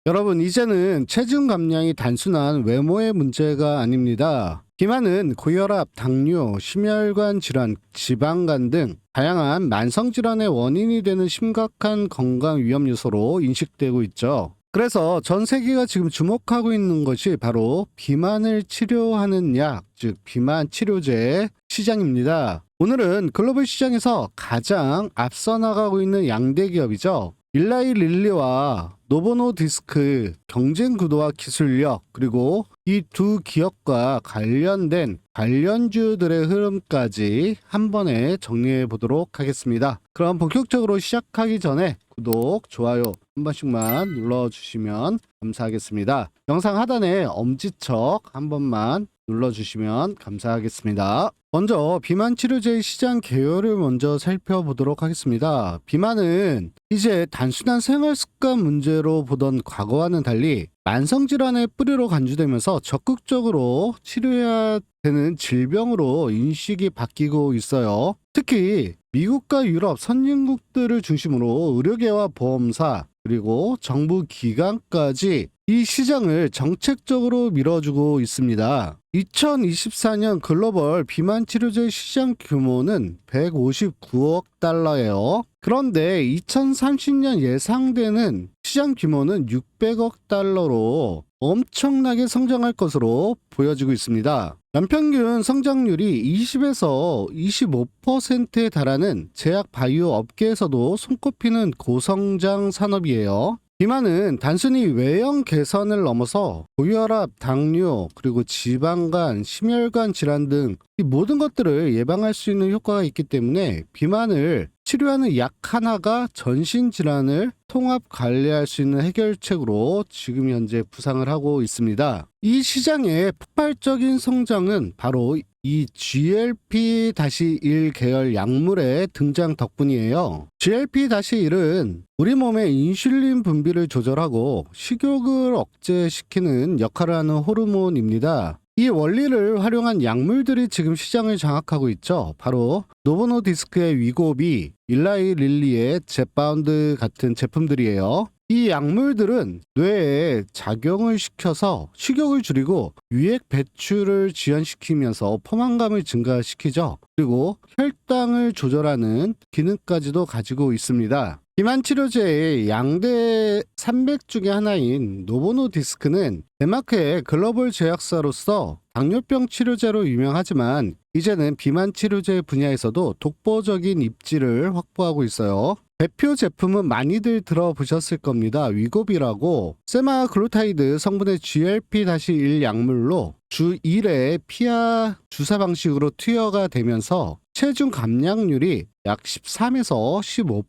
여러분, 이제는 체중 감량이 단순한 외모의 문제가 아닙니다. 비만은 고혈압, 당뇨, 심혈관 질환, 지방간 등 다양한 만성 질환의 원인이 되는 심각한 건강 위험 요소로 인식되고 있죠. 그래서 전 세계가 지금 주목하고 있는 것이 바로 비만을 치료하는 약, 즉 비만 치료제 시장입니다. 오늘은 글로벌 시장에서 가장 앞서 나가고 있는 양대 기업이죠. 일라이 릴리와 노보노디스크 경쟁 구도와 기술력, 그리고 이 두 기업과 관련된 관련주들의 흐름까지 한 번에 정리해 보도록 하겠습니다. 그럼 본격적으로 시작하기 전에 구독, 좋아요 한 번씩만 눌러주시면 감사하겠습니다. 영상 하단에 엄지척 한 번만 눌러주시면 감사하겠습니다. 먼저 비만 치료제의 시장 개요를 먼저 살펴보도록 하겠습니다. 비만은 이제 단순한 생활 습관 문제로 보던 과거와는 달리 만성질환의 뿌리로 간주되면서 적극적으로 치료해야 되는 질병으로 인식이 바뀌고 있어요. 특히 미국과 유럽 선진국들을 중심으로 의료계와 보험사, 그리고 정부 기관까지 이 시장을 정책적으로 밀어주고 있습니다. 2024년 글로벌 비만 치료제 시장 규모는 159억 달러예요. 그런데 2030년 예상되는 시장 규모는 600억 달러로 엄청나게 성장할 것으로 보여지고 있습니다. 연평균 성장률이 20에서 25%에 달하는 제약 바이오 업계에서도 손꼽히는 고성장 산업이에요. 비만은 단순히 외형 개선을 넘어서 고혈압, 당뇨, 그리고 지방간, 심혈관 질환 등 이 모든 것들을 예방할 수 있는 효과가 있기 때문에 비만을 치료하는 약 하나가 전신 질환을 통합 관리할 수 있는 해결책으로 지금 현재 부상을 하고 있습니다. 이 시장의 폭발적인 성장은 바로 이 GLP-1 계열 약물의 등장 덕분이에요. GLP-1은 우리 몸의 인슐린 분비를 조절하고 식욕을 억제시키는 역할을 하는 호르몬입니다. 이 원리를 활용한 약물들이 지금 시장을 장악하고 있죠. 바로 노보노디스크의 위고비, 일라이 릴리의 젯바운드 같은 제품들이에요. 이 약물들은 뇌에 작용을 시켜서 식욕을 줄이고 유액 배출을 지연시키면서 포만감을 증가시키죠. 그리고 혈당을 조절하는 기능까지도 가지고 있습니다. 비만 치료제의 양대 산맥 중의 하나인 노보노디스크는 덴마크의 글로벌 제약사로서 당뇨병 치료제로 유명하지만 이제는 비만 치료제 분야에서도 독보적인 입지를 확보하고 있어요. 대표 제품은 많이들 들어보셨을 겁니다. 위고비라고 세마글루타이드 성분의 GLP-1 약물로 주 1회 피하 주사 방식으로 투여가 되면서 체중 감량률이 약 13에서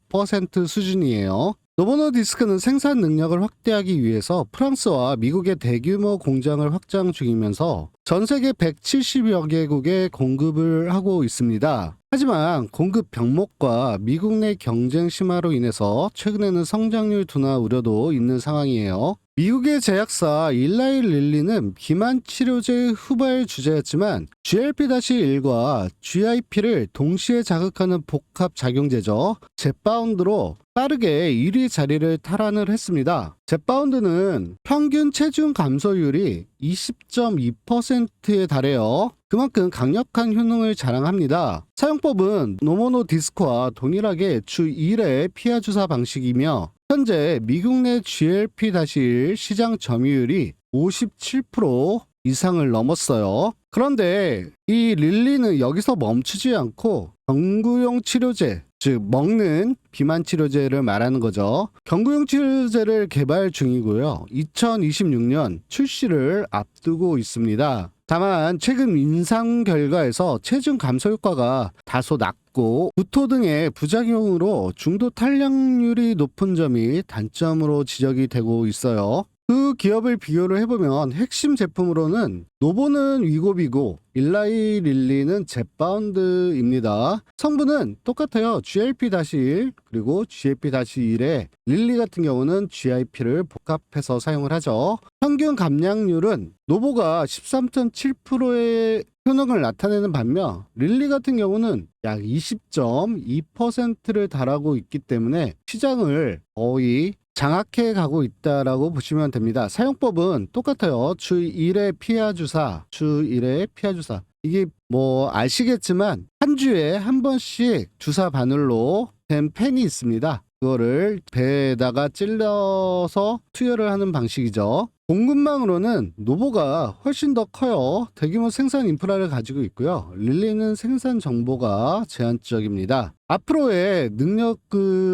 15% 수준이에요. 노보노디스크는 생산 능력을 확대하기 위해서 프랑스와 미국의 대규모 공장을 확장 중이면서 전 세계 170여 개국에 공급을 하고 있습니다. 하지만 공급 병목과 미국 내 경쟁 심화로 인해서 최근에는 성장률 둔화 우려도 있는 상황이에요. 미국의 제약사 일라이 릴리는 비만 치료제의 후발 주자였지만 GLP-1과 GIP를 동시에 자극하는 복합 작용제죠. 젯바운드로 빠르게 1위 자리를 탈환을 했습니다. 젯바운드는 평균 체중 감소율이 20.2%에 달해요. 그만큼 강력한 효능을 자랑합니다. 사용법은 노모노디스크와 동일하게 주 1회 피하 주사 방식이며 현재 미국 내 GLP-1 시장 점유율이 57% 이상을 넘었어요. 그런데 이 릴리는 여기서 멈추지 않고 경구용 치료제, 즉 먹는 비만 치료제를 말하는 거죠. 경구용 치료제를 개발 중이고요. 2026년 출시를 앞두고 있습니다. 다만 최근 임상 결과에서 체중 감소 효과가 다소 낮고 구토 등의 부작용으로 중도 탄력률이 높은 점이 단점으로 지적이 되고 있어요. 그 기업을 비교를 해보면 핵심 제품으로는 노보는 위고비고 일라이 릴리는 젯바운드입니다. 성분은 똑같아요. GLP-1 그리고 GLP-1에 릴리 같은 경우는 GIP를 복합해서 사용을 하죠. 평균 감량률은 노보가 13.7%의 효능을 나타내는 반면 릴리 같은 경우는 약 20.2%를 달하고 있기 때문에 시장을 거의 장악해 가고 있다라고 보시면 됩니다. 사용법은 똑같아요. 주 1회 피하 주사, 주 1회 피하 주사. 이게 뭐 아시겠지만 한 주에 한 번씩 주사 바늘로 된 펜이 있습니다. 그거를 배에다가 찔러서 투여를 하는 방식이죠. 공급망으로는 노보가 훨씬 더 커요. 대규모 생산 인프라를 가지고 있고요. 릴리는 생산 정보가 제한적입니다. 앞으로의 능력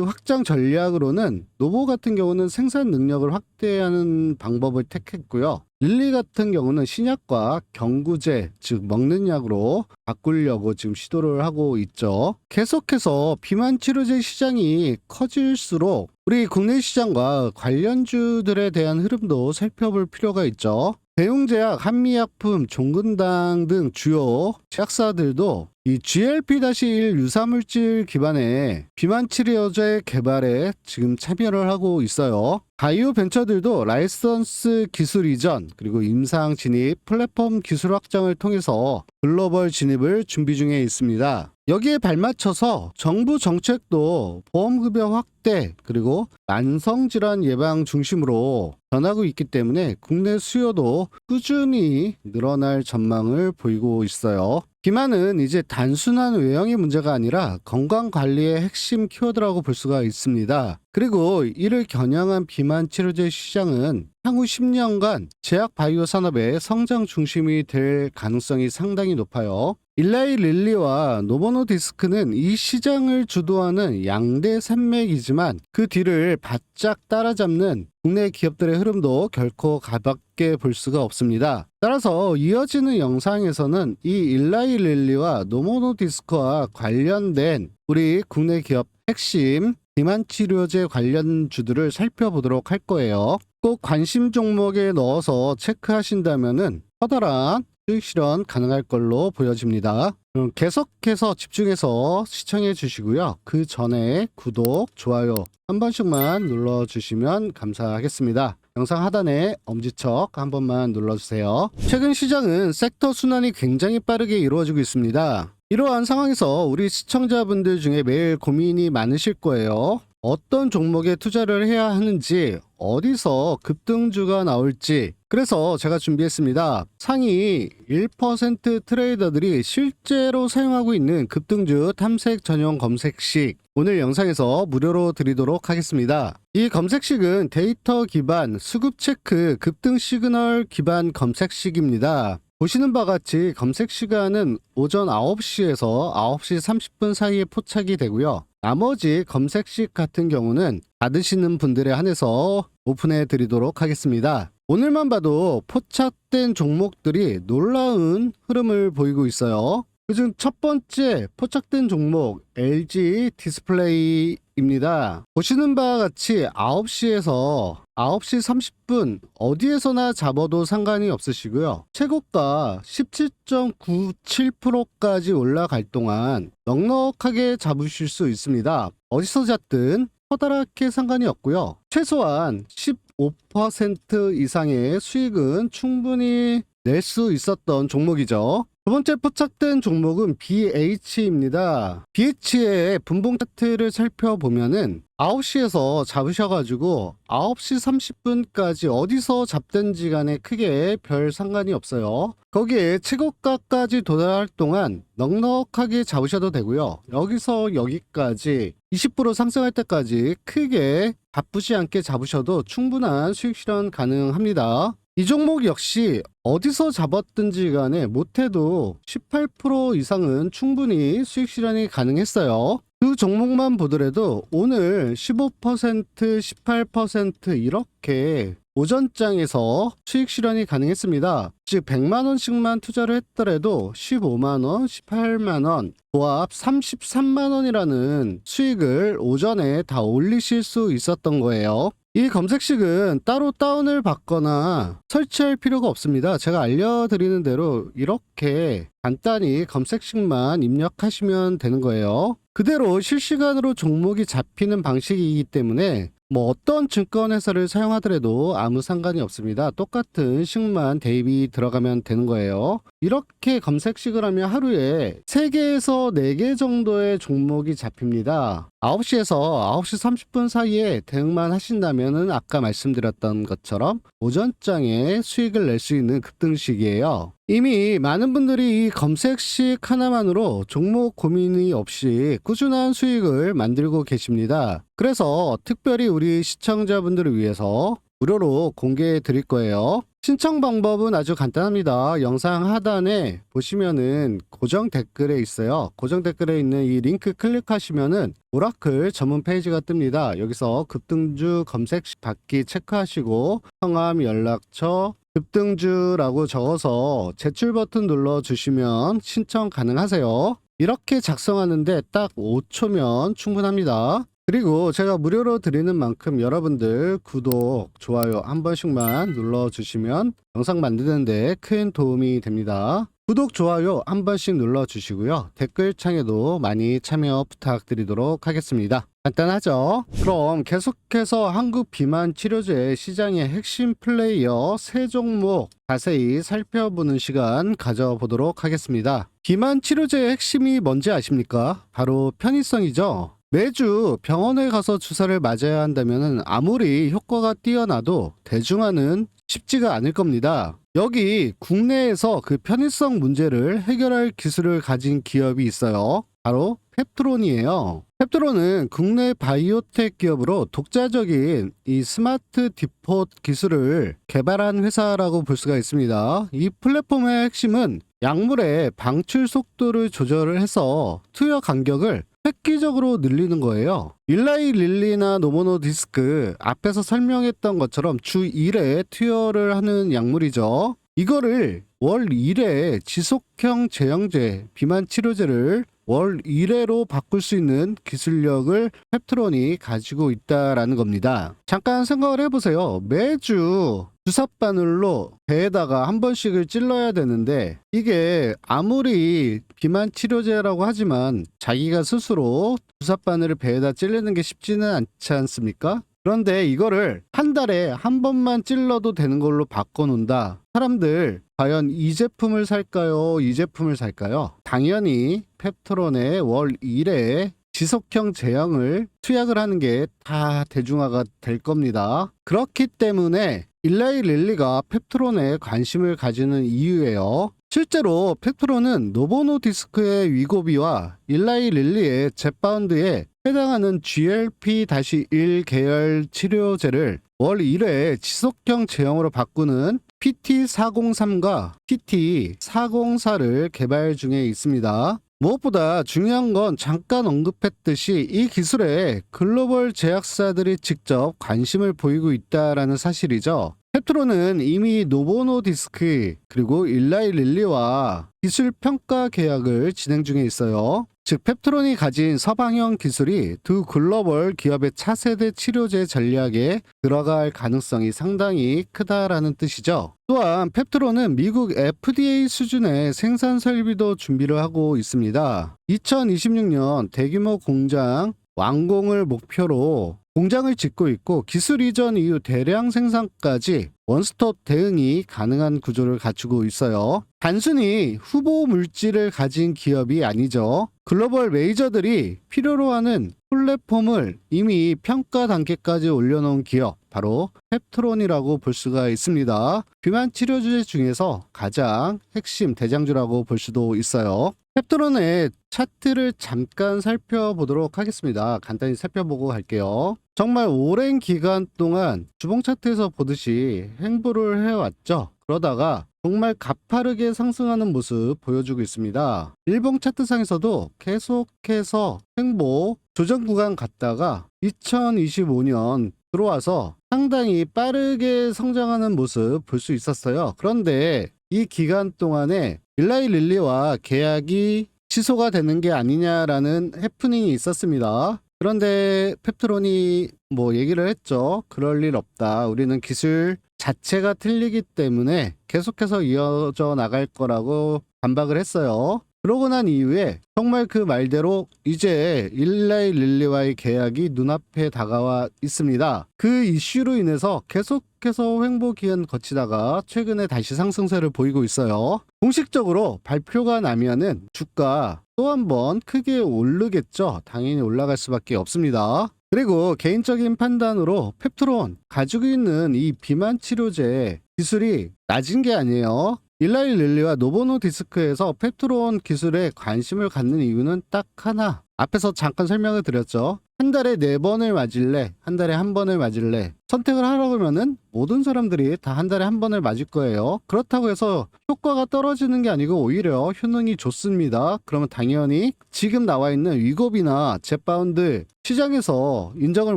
확장 전략으로는 노보 같은 경우는 생산 능력을 확대하는 방법을 택했고요. 릴리 같은 경우는 신약과 경구제, 즉 먹는 약으로 바꾸려고 지금 시도를 하고 있죠. 계속해서 비만 치료제 시장이 커질수록 우리 국내 시장과 관련주들에 대한 흐름도 살펴볼 필요가 있죠. 대웅제약, 한미약품, 종근당 등 주요 제약사들도 이 GLP-1 유사물질 기반의 비만 치료제 개발에 지금 참여를 하고 있어요. 바이오 벤처들도 라이선스 기술 이전 그리고 임상 진입, 플랫폼 기술 확장을 통해서 글로벌 진입을 준비 중에 있습니다. 여기에 발맞춰서 정부 정책도 보험급여 확대 그리고 만성질환 예방 중심으로 변하고 있기 때문에 국내 수요도 꾸준히 늘어날 전망을 보이고 있어요. 비만은 이제 단순한 외형의 문제가 아니라 건강관리의 핵심 키워드라고 볼 수가 있습니다. 그리고 이를 겨냥한 비만 치료제 시장은 향후 10년간 제약 바이오 산업의 성장 중심이 될 가능성이 상당히 높아요. 일라이 릴리와 노보노디스크는 이 시장을 주도하는 양대 산맥이지만 그 뒤를 바짝 따라잡는 국내 기업들의 흐름도 결코 가볍게 볼 수가 없습니다. 따라서 이어지는 영상에서는 이 일라이 릴리와 노보노디스크와 관련된 우리 국내 기업 핵심 비만 치료제 관련주들을 살펴보도록 할 거예요. 꼭 관심 종목에 넣어서 체크하신다면은 커다란 수익 실현 가능할 걸로 보여집니다. 계속해서 집중해서 시청해 주시고요. 그 전에 구독, 좋아요 한 번씩만 눌러주시면 감사하겠습니다. 영상 하단에 엄지척 한 번만 눌러주세요. 최근 시장은 섹터 순환이 굉장히 빠르게 이루어지고 있습니다. 이러한 상황에서 우리 시청자분들 중에 매일 고민이 많으실 거예요. 어떤 종목에 투자를 해야 하는지, 어디서 급등주가 나올지. 그래서 제가 준비했습니다. 상위 1% 트레이더들이 실제로 사용하고 있는 급등주 탐색 전용 검색식. 오늘 영상에서 무료로 드리도록 하겠습니다. 이 검색식은 데이터 기반 수급 체크 급등 시그널 기반 검색식입니다. 보시는 바와 같이 검색 시간은 오전 9시에서 9시 30분 사이에 포착이 되고요. 나머지 검색식 같은 경우는 받으시는 분들에 한해서 오픈해 드리도록 하겠습니다. 오늘만 봐도 포착된 종목들이 놀라운 흐름을 보이고 있어요. 그중 첫 번째 포착된 종목 LG 디스플레이입니다. 보시는 바와 같이 9시에서 9시 30분 어디에서나 잡아도 상관이 없으시고요. 최고가 17.97%까지 올라갈 동안 넉넉하게 잡으실 수 있습니다. 어디서 잡든 커다랗게 상관이 없고요. 최소한 15% 이상의 수익은 충분히 낼 수 있었던 종목이죠. 두 번째 포착된 종목은 BH입니다. BH의 분봉 차트를 살펴보면은 9시에서 잡으셔가지고 9시 30분까지 어디서 잡든지 간에 크게 별 상관이 없어요. 거기에 최고가까지 도달할 동안 넉넉하게 잡으셔도 되고요. 여기서 여기까지 20% 상승할 때까지 크게 바쁘지 않게 잡으셔도 충분한 수익 실현 가능합니다. 이 종목 역시 어디서 잡았든지 간에 못해도 18% 이상은 충분히 수익 실현이 가능했어요. 그 종목만 보더라도 오늘 15%, 18% 이렇게 오전장에서 수익 실현이 가능했습니다. 즉 100만원씩만 투자를 했더라도 15만원, 18만원, 조합 33만원이라는 수익을 오전에 다 올리실 수 있었던 거예요. 이 검색식은 따로 다운을 받거나 설치할 필요가 없습니다. 제가 알려드리는 대로 이렇게 간단히 검색식만 입력하시면 되는 거예요. 그대로 실시간으로 종목이 잡히는 방식이기 때문에 뭐 어떤 증권회사를 사용하더라도 아무 상관이 없습니다. 똑같은 식만 대입이 들어가면 되는 거예요. 이렇게 검색식을 하면 하루에 3개에서 4개 정도의 종목이 잡힙니다. 9시에서 9시 30분 사이에 대응만 하신다면은 아까 말씀드렸던 것처럼 오전장에 수익을 낼 수 있는 급등식이에요. 이미 많은 분들이 이 검색식 하나만으로 종목 고민이 없이 꾸준한 수익을 만들고 계십니다. 그래서 특별히 우리 시청자분들을 위해서 무료로 공개해 드릴 거예요. 신청 방법은 아주 간단합니다. 영상 하단에 보시면은 고정 댓글에 있어요. 고정 댓글에 있는 이 링크 클릭하시면은 오라클 전문 페이지가 뜹니다. 여기서 급등주 검색식 받기 체크하시고 성함, 연락처, 급등주라고 적어서 제출 버튼 눌러주시면 신청 가능하세요. 이렇게 작성하는데 딱 5초면 충분합니다. 그리고 제가 무료로 드리는 만큼 여러분들 구독, 좋아요 한 번씩만 눌러주시면 영상 만드는데 큰 도움이 됩니다. 구독, 좋아요 한 번씩 눌러주시고요. 댓글창에도 많이 참여 부탁드리도록 하겠습니다. 간단하죠? 그럼 계속해서 한국 비만 치료제 시장의 핵심 플레이어 3종목 자세히 살펴보는 시간 가져보도록 하겠습니다. 비만 치료제의 핵심이 뭔지 아십니까? 바로 편의성이죠. 매주 병원에 가서 주사를 맞아야 한다면 아무리 효과가 뛰어나도 대중화는 쉽지가 않을 겁니다. 여기 국내에서 그 편의성 문제를 해결할 기술을 가진 기업이 있어요. 바로 펩트론이에요. 펩트론은 국내 바이오텍 기업으로 독자적인 이 스마트 디폿 기술을 개발한 회사라고 볼 수가 있습니다. 이 플랫폼의 핵심은 약물의 방출 속도를 조절을 해서 투여 간격을 획기적으로 늘리는 거예요. 일라이 릴리나 노보노 디스크 앞에서 설명했던 것처럼 주 1회 투여를 하는 약물이죠. 이거를 월 1회 지속형 제형제 비만 치료제를 월 1회로 바꿀 수 있는 기술력을 펩트론이 가지고 있다라는 겁니다. 잠깐 생각을 해보세요. 매주 주사바늘로 배에다가 한 번씩을 찔러야 되는데 이게 아무리 비만 치료제라고 하지만 자기가 스스로 주사바늘을 배에다 찔리는 게 쉽지는 않지 않습니까? 그런데 이거를 한 달에 한 번만 찔러도 되는 걸로 바꿔놓는다. 사람들 과연 이 제품을 살까요? 이 제품을 살까요? 당연히 펩트론의 월 1회 지속형 제형을 투약을 하는 게 다 대중화가 될 겁니다. 그렇기 때문에 일라이 릴리가 펩트론에 관심을 가지는 이유예요. 실제로 펩트론은 노보노 디스크의 위고비와 일라이 릴리의 젯바운드에 해당하는 GLP-1 계열 치료제를 월 1회 지속형 제형으로 바꾸는 PT403과 PT404를 개발 중에 있습니다. 무엇보다 중요한 건 잠깐 언급했듯이 이 기술에 글로벌 제약사들이 직접 관심을 보이고 있다는 사실이죠. 펩트론은 이미 노보노 디스크 그리고 일라이 릴리와 기술 평가 계약을 진행 중에 있어요. 즉 펩트론이 가진 서방형 기술이 두 글로벌 기업의 차세대 치료제 전략에 들어갈 가능성이 상당히 크다라는 뜻이죠. 또한 펩트론은 미국 FDA 수준의 생산 설비도 준비를 하고 있습니다. 2026년 대규모 공장 완공을 목표로 공장을 짓고 있고 기술 이전 이후 대량 생산까지 원스톱 대응이 가능한 구조를 갖추고 있어요. 단순히 후보 물질을 가진 기업이 아니죠. 글로벌 메이저들이 필요로 하는 플랫폼을 이미 평가 단계까지 올려놓은 기업, 바로 펩트론이라고 볼 수가 있습니다. 비만 치료제 중에서 가장 핵심 대장주라고 볼 수도 있어요. 펩트론의 차트를 잠깐 살펴보도록 하겠습니다. 간단히 살펴보고 갈게요. 정말 오랜 기간 동안 주봉 차트에서 보듯이 행보를 해왔죠. 그러다가 정말 가파르게 상승하는 모습 보여주고 있습니다. 일봉 차트상에서도 계속해서 행보 조정 구간 갔다가 2025년 들어와서 상당히 빠르게 성장하는 모습 볼 수 있었어요. 그런데 이 기간 동안에 일라이 릴리와 계약이 취소가 되는 게 아니냐라는 해프닝이 있었습니다. 그런데 펩트론이 얘기를 했죠. 그럴 일 없다. 우리는 기술 자체가 틀리기 때문에 계속해서 이어져 나갈 거라고 반박을 했어요. 그러고 난 이후에 정말 그 말대로 이제 일라이 릴리와의 계약이 눈앞에 다가와 있습니다. 그 이슈로 인해서 계속해서 횡보 기간 거치다가 최근에 다시 상승세를 보이고 있어요. 공식적으로 발표가 나면은 주가 또 한 번 크게 오르겠죠. 당연히 올라갈 수밖에 없습니다. 그리고 개인적인 판단으로 펩트론 가지고 있는 이 비만 치료제 기술이 낮은 게 아니에요. 일라이 릴리와 노보노디스크에서 펩트론 기술에 관심을 갖는 이유는 딱 하나. 앞에서 잠깐 설명을 드렸죠. 한 달에 4번을 맞을래? 한 달에 1번을 맞을래? 선택을 하라고 하면은 모든 사람들이 다 한 달에 1번을 맞을 거예요. 그렇다고 해서 효과가 떨어지는 게 아니고 오히려 효능이 좋습니다. 그러면 당연히 지금 나와 있는 위고비나 젯바운드 시장에서 인정을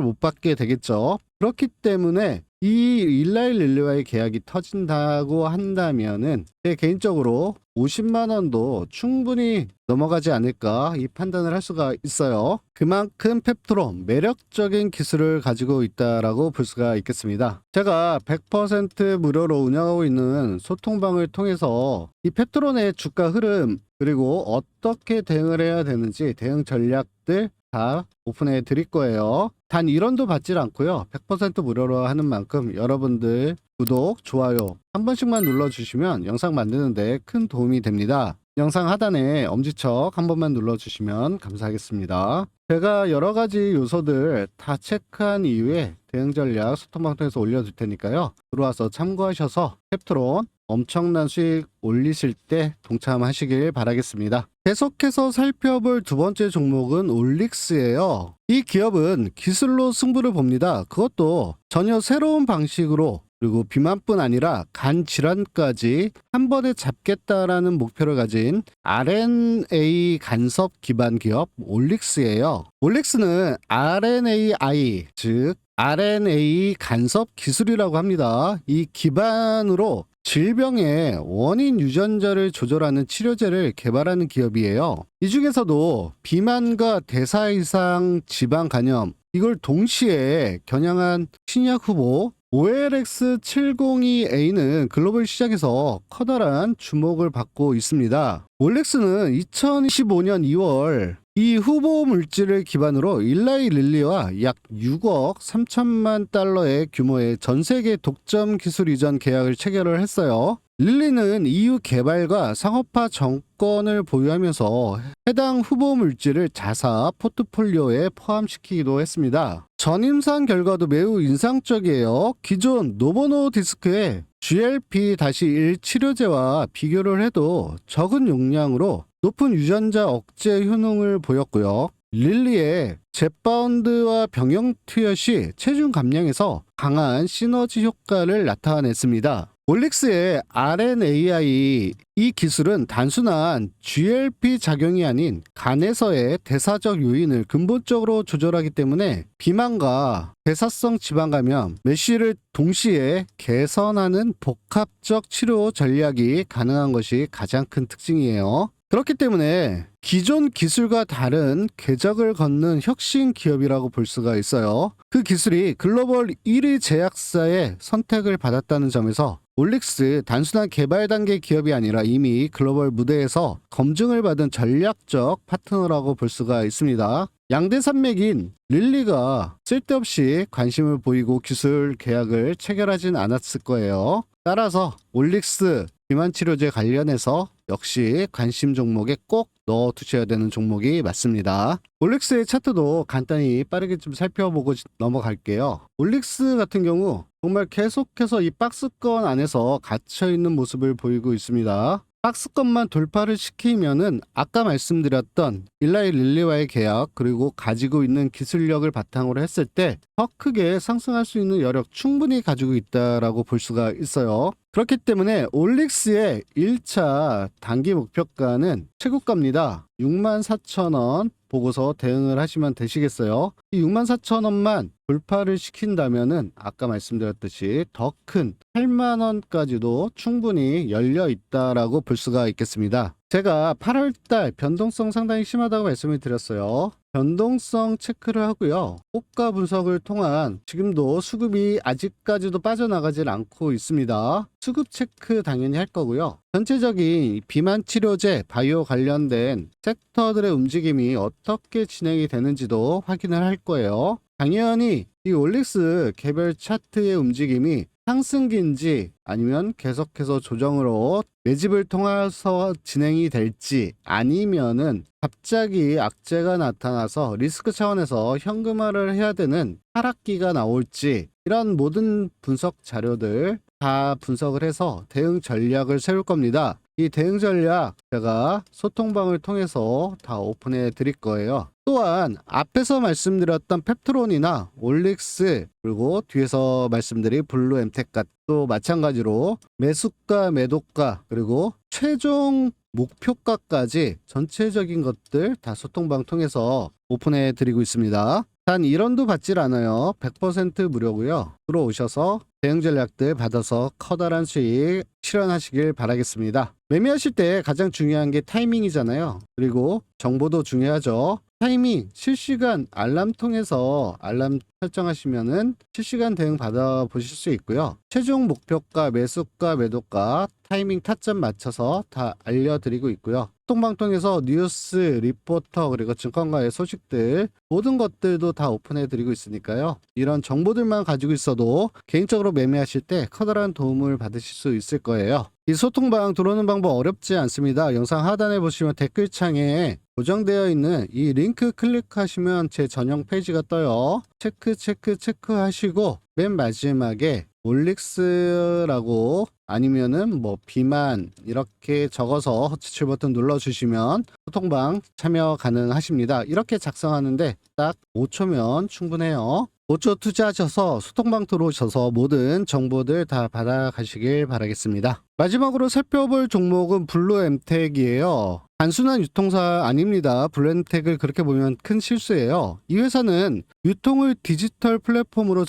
못 받게 되겠죠. 그렇기 때문에 이 일라이 릴리와의 계약이 터진다고 한다면은 제 개인적으로 50만 원도 충분히 넘어가지 않을까 이 판단을 할 수가 있어요. 그만큼 펩트론 매력적인 기술을 가지고 있다라고 볼 수가 있겠습니다. 제가 100% 무료로 운영하고 있는 소통방을 통해서 이 펩트론의 주가 흐름 그리고 어떻게 대응을 해야 되는지 대응 전략들 다 오픈해 드릴 거예요. 단 1원도 받질 않고요. 100% 무료로 하는 만큼 여러분들 구독, 좋아요 한 번씩만 눌러주시면 영상 만드는데 큰 도움이 됩니다. 영상 하단에 엄지척 한 번만 눌러주시면 감사하겠습니다. 제가 여러 가지 요소들 다 체크한 이후에 대응 전략 소통방 통해서 올려둘 테니까요. 들어와서 참고하셔서 펩트론 엄청난 수익 올리실 때 동참하시길 바라겠습니다. 계속해서 살펴볼 두 번째 종목은 올릭스예요. 이 기업은 기술로 승부를 봅니다. 그것도 전혀 새로운 방식으로 그리고 비만뿐 아니라 간 질환까지 한 번에 잡겠다라는 목표를 가진 RNA 간섭 기반 기업 올릭스예요. 올릭스는 RNAi 즉 RNA 간섭 기술이라고 합니다. 이 기반으로 질병의 원인 유전자를 조절하는 치료제를 개발하는 기업이에요. 이 중에서도 비만과 대사 이상 지방 간염 이걸 동시에 겨냥한 신약 후보 OLX702A는 글로벌 시장에서 커다란 주목을 받고 있습니다. 올릭스는 2015년 2월 이 후보 물질을 기반으로 일라이 릴리와 약 6억 3천만 달러의 규모의 전 세계 독점 기술 이전 계약을 체결을 했어요. 릴리는 EU 개발과 상업화 정권을 보유하면서 해당 후보 물질을 자사 포트폴리오에 포함시키기도 했습니다. 전임상 결과도 매우 인상적이에요. 기존 노보노디스크의 GLP-1 치료제와 비교를 해도 적은 용량으로 높은 유전자 억제 효능을 보였고요. 릴리의 젯바운드와 병영 투여 시 체중 감량에서 강한 시너지 효과를 나타냈습니다. 올릭스의 RNAi 이 기술은 단순한 GLP 작용이 아닌 간에서의 대사적 요인을 근본적으로 조절하기 때문에 비만과 대사성 지방감염, 메쉬를 동시에 개선하는 복합적 치료 전략이 가능한 것이 가장 큰 특징이에요. 그렇기 때문에 기존 기술과 다른 궤적을 걷는 혁신 기업이라고 볼 수가 있어요. 그 기술이 글로벌 1위 제약사의 선택을 받았다는 점에서 올릭스 단순한 개발 단계 기업이 아니라 이미 글로벌 무대에서 검증을 받은 전략적 파트너라고 볼 수가 있습니다. 양대 산맥인 릴리가 쓸데없이 관심을 보이고 기술 계약을 체결하진 않았을 거예요. 따라서 올릭스 비만치료제 관련해서 역시 관심 종목에 꼭 넣어두셔야 되는 종목이 맞습니다. 올릭스의 차트도 간단히 빠르게 좀 살펴보고 넘어갈게요. 올릭스 같은 경우 정말 계속해서 이 박스권 안에서 갇혀있는 모습을 보이고 있습니다. 박스권만 돌파를 시키면은 아까 말씀드렸던 일라이 릴리와의 계약 그리고 가지고 있는 기술력을 바탕으로 했을 때 더 크게 상승할 수 있는 여력 충분히 가지고 있다라고 볼 수가 있어요. 그렇기 때문에 올릭스의 1차 단기 목표가는 최고가입니다. 64,000원 보고서 대응을 하시면 되시겠어요. 이 64,000원만 돌파를 시킨다면은 아까 말씀드렸듯이 더 큰 8만원까지도 충분히 열려 있다라고 볼 수가 있겠습니다. 제가 8월달 변동성 상당히 심하다고 말씀을 드렸어요. 변동성 체크를 하고요. 호가 분석을 통한 지금도 수급이 아직까지도 빠져나가질 않고 있습니다. 수급 체크 당연히 할 거고요. 전체적인 비만 치료제, 바이오 관련된 섹터들의 움직임이 어떻게 진행이 되는지도 확인을 할 거예요. 당연히 이 올릭스 개별 차트의 움직임이 상승기인지 아니면 계속해서 조정으로 매집을 통해서 진행이 될지 아니면은 갑자기 악재가 나타나서 리스크 차원에서 현금화를 해야 되는 하락기가 나올지 이런 모든 분석 자료들 다 분석을 해서 대응 전략을 세울 겁니다. 이 대응 전략 제가 소통방을 통해서 다 오픈해 드릴 거예요. 또한 앞에서 말씀드렸던 펩트론이나 올릭스 그리고 뒤에서 말씀드린 블루 엠텍값도 마찬가지로 매수가, 매도가 그리고 최종 목표가까지 전체적인 것들 다 소통방 통해서 오픈해 드리고 있습니다. 단 1원도 받질 않아요. 100% 무료고요. 들어오셔서 대응 전략들 받아서 커다란 수익 실현하시길 바라겠습니다. 매매하실 때 가장 중요한 게 타이밍이잖아요. 그리고 정보도 중요하죠. 타이밍, 실시간 알람 통해서 알람 설정하시면은 실시간 대응 받아보실 수 있고요. 최종 목표가, 매수가, 매도가, 타이밍 타점 맞춰서 다 알려드리고 있고요. 소통방 통해서 뉴스, 리포터, 그리고 증권가의 소식들 모든 것들도 다 오픈해드리고 있으니까요. 이런 정보들만 가지고 있어도 개인적으로 매매하실 때 커다란 도움을 받으실 수 있을 거예요. 이 소통방 들어오는 방법 어렵지 않습니다. 영상 하단에 보시면 댓글창에 고정되어 있는 이 링크 클릭하시면 제 전용 페이지가 떠요. 체크 하시고 맨 마지막에 올릭스라고 아니면은 뭐 비만 이렇게 적어서 지출 버튼 눌러주시면 소통방 참여 가능하십니다. 이렇게 작성하는데 딱 5초면 충분해요. 5초 투자하셔서 소통방 들어오셔서 모든 정보들 다 받아가시길 바라겠습니다. 마지막으로 살펴볼 종목은 블루 엠텍이에요. 단순한 유통사 아닙니다. 블루 엠텍을 그렇게 보면 큰 실수예요. 이 회사는 유통을 디지털 플랫폼으로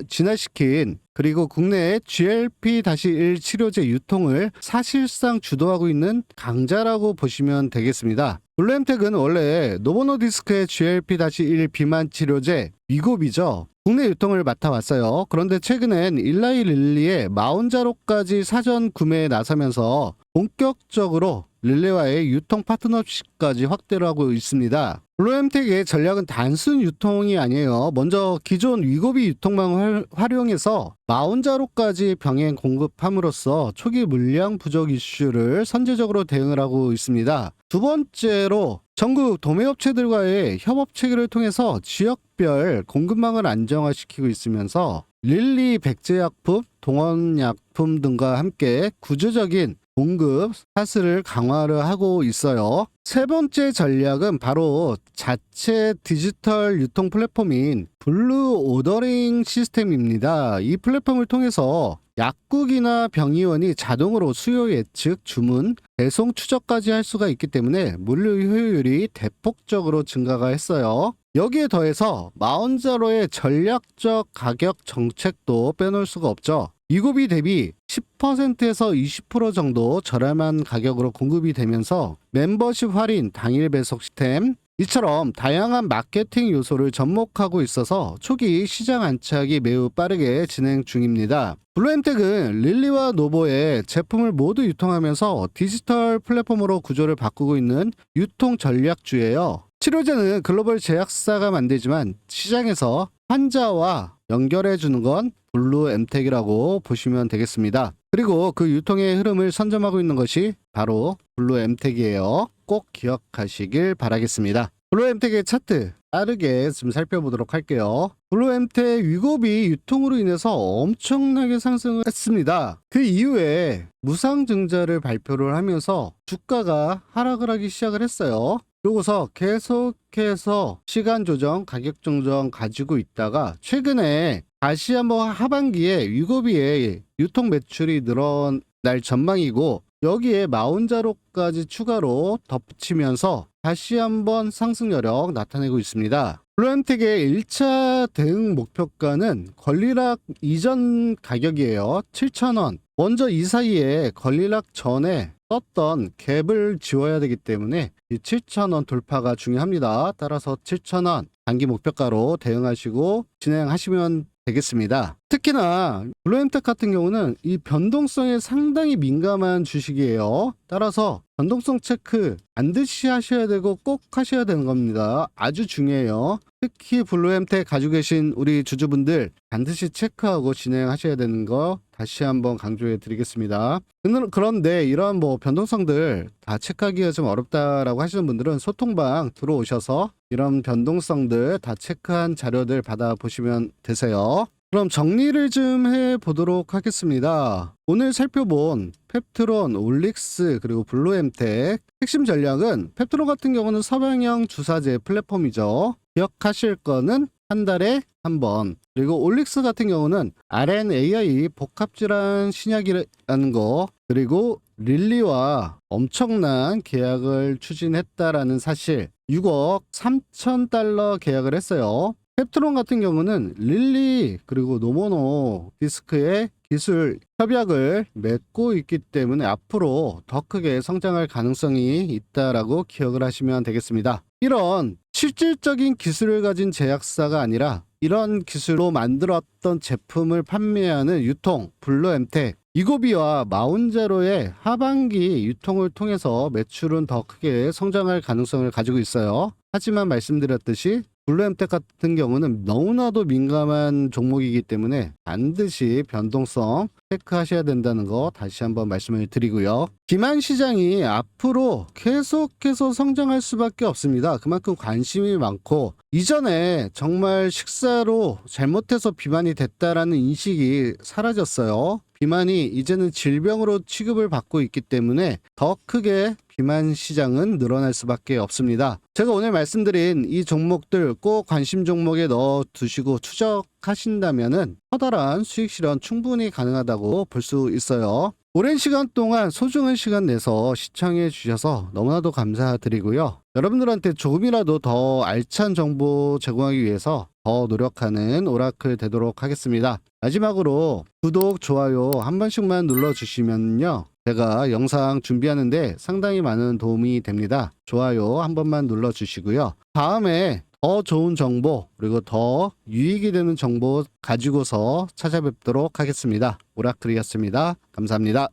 진화시킨 그리고 국내의 GLP-1 치료제 유통을 사실상 주도하고 있는 강자라고 보시면 되겠습니다. 블루 엠텍은 원래 노보노디스크의 GLP-1 비만 치료제 위고비죠. 국내 유통을 맡아왔어요. 그런데 최근엔 일라이 릴리의 마운자로까지 사전 구매에 나서면서 본격적으로 릴리와의 유통 파트너십까지 확대를 하고 있습니다. 블루 엠텍의 전략은 단순 유통이 아니에요. 먼저 기존 위고비 유통망을 활용해서 마운자로까지 병행 공급함으로써 초기 물량 부족 이슈를 선제적으로 대응을 하고 있습니다. 두 번째로 전국 도매업체들과의 협업 체계를 통해서 지역별 공급망을 안정화시키고 있으면서 릴리 백제약품, 동원약품 등과 함께 구조적인 공급 사슬을 강화를 하고 있어요. 세 번째 전략은 바로 자체 디지털 유통 플랫폼인 블루 오더링 시스템입니다. 이 플랫폼을 통해서 약국이나 병의원이 자동으로 수요 예측, 주문, 배송 추적까지 할 수가 있기 때문에 물류 효율이 대폭적으로 증가가 했어요. 여기에 더해서 마운자로의 전략적 가격 정책도 빼놓을 수가 없죠. 위고비 대비 10%에서 20% 정도 저렴한 가격으로 공급이 되면서 멤버십 할인, 당일 배송 시스템 이처럼 다양한 마케팅 요소를 접목하고 있어서 초기 시장 안착이 매우 빠르게 진행 중입니다. 블루 엠텍은 릴리와 노보의 제품을 모두 유통하면서 디지털 플랫폼으로 구조를 바꾸고 있는 유통 전략주예요. 치료제는 글로벌 제약사가 만들지만 시장에서 환자와 연결해 주는 건 블루 엠텍이라고 보시면 되겠습니다. 그리고 그 유통의 흐름을 선점하고 있는 것이 바로 블루 엠텍이에요. 꼭 기억하시길 바라겠습니다. 블루 엠텍의 차트 빠르게 좀 살펴보도록 할게요. 블루 엠텍 위고비 유통으로 인해서 엄청나게 상승을 했습니다. 그 이후에 무상증자를 발표를 하면서 주가가 하락을 하기 시작을 했어요. 그러고서 계속해서 시간 조정, 가격 조정 가지고 있다가 최근에 다시 한번 하반기에 위고비의 유통 매출이 늘어날 전망이고 여기에 마운자로까지 추가로 덧붙이면서 다시 한번 상승 여력 나타내고 있습니다. 블루 엠텍의 1차 대응 목표가는 권리락 이전 가격이에요. 7,000원. 먼저 이 사이에 권리락 전에 떴던 갭을 지워야 되기 때문에 이 7,000원 돌파가 중요합니다. 따라서 7,000원 단기 목표가로 대응하시고 진행하시면 되겠습니다. 특히나 블루엠텍 같은 경우는 이 변동성에 상당히 민감한 주식이에요. 따라서 변동성 체크 반드시 하셔야 되고 꼭 하셔야 되는 겁니다. 아주 중요해요. 특히 블루엠텍 가지고 계신 우리 주주분들 반드시 체크하고 진행하셔야 되는 거 다시 한번 강조해 드리겠습니다. 그런데 이런 변동성들 다 체크하기가 좀 어렵다라고 하시는 분들은 소통방 들어오셔서 이런 변동성들 다 체크한 자료들 받아보시면 되세요. 그럼 정리를 좀 해보도록 하겠습니다. 오늘 살펴본 펩트론, 올릭스 그리고 블루엠텍 핵심 전략은 펩트론 같은 경우는 서방형 주사제 플랫폼이죠. 기억하실 거는 한 달에 한 번, 그리고 올릭스 같은 경우는 RNAi 복합질환 신약이라는 거, 그리고 릴리와 엄청난 계약을 추진했다라는 사실, 6억 3천 달러 계약을 했어요. 펩트론 같은 경우는 릴리 그리고 노모노 디스크의 기술 협약을 맺고 있기 때문에 앞으로 더 크게 성장할 가능성이 있다라고 기억을 하시면 되겠습니다. 이런 실질적인 기술을 가진 제약사가 아니라 이런 기술로 만들었던 제품을 판매하는 유통 블루엠텍 이고비와 마운제로의 하반기 유통을 통해서 매출은 더 크게 성장할 가능성을 가지고 있어요. 하지만 말씀드렸듯이 블루엠텍 같은 경우는 너무나도 민감한 종목이기 때문에 반드시 변동성 체크하셔야 된다는 거 다시 한번 말씀을 드리고요. 기만 시장이 앞으로 계속해서 성장할 수밖에 없습니다. 그만큼 관심이 많고 이전에 정말 식사로 잘못해서 비만이 됐다라는 인식이 사라졌어요. 비만이 이제는 질병으로 취급을 받고 있기 때문에 더 크게 비만 시장은 늘어날 수밖에 없습니다. 제가 오늘 말씀드린 이 종목들 꼭 관심 종목에 넣어 두시고 추적하신다면은 커다란 수익 실현 충분히 가능하다고 볼 수 있어요. 오랜 시간 동안 소중한 시간 내서 시청해 주셔서 너무나도 감사드리고요. 여러분들한테 조금이라도 더 알찬 정보 제공하기 위해서 더 노력하는 오라클 되도록 하겠습니다. 마지막으로 구독, 좋아요 한 번씩만 눌러주시면요. 제가 영상 준비하는데 상당히 많은 도움이 됩니다. 좋아요 한 번만 눌러주시고요. 다음에 더 좋은 정보 그리고 더 유익이 되는 정보 가지고서 찾아뵙도록 하겠습니다. 오라클이었습니다. 감사합니다.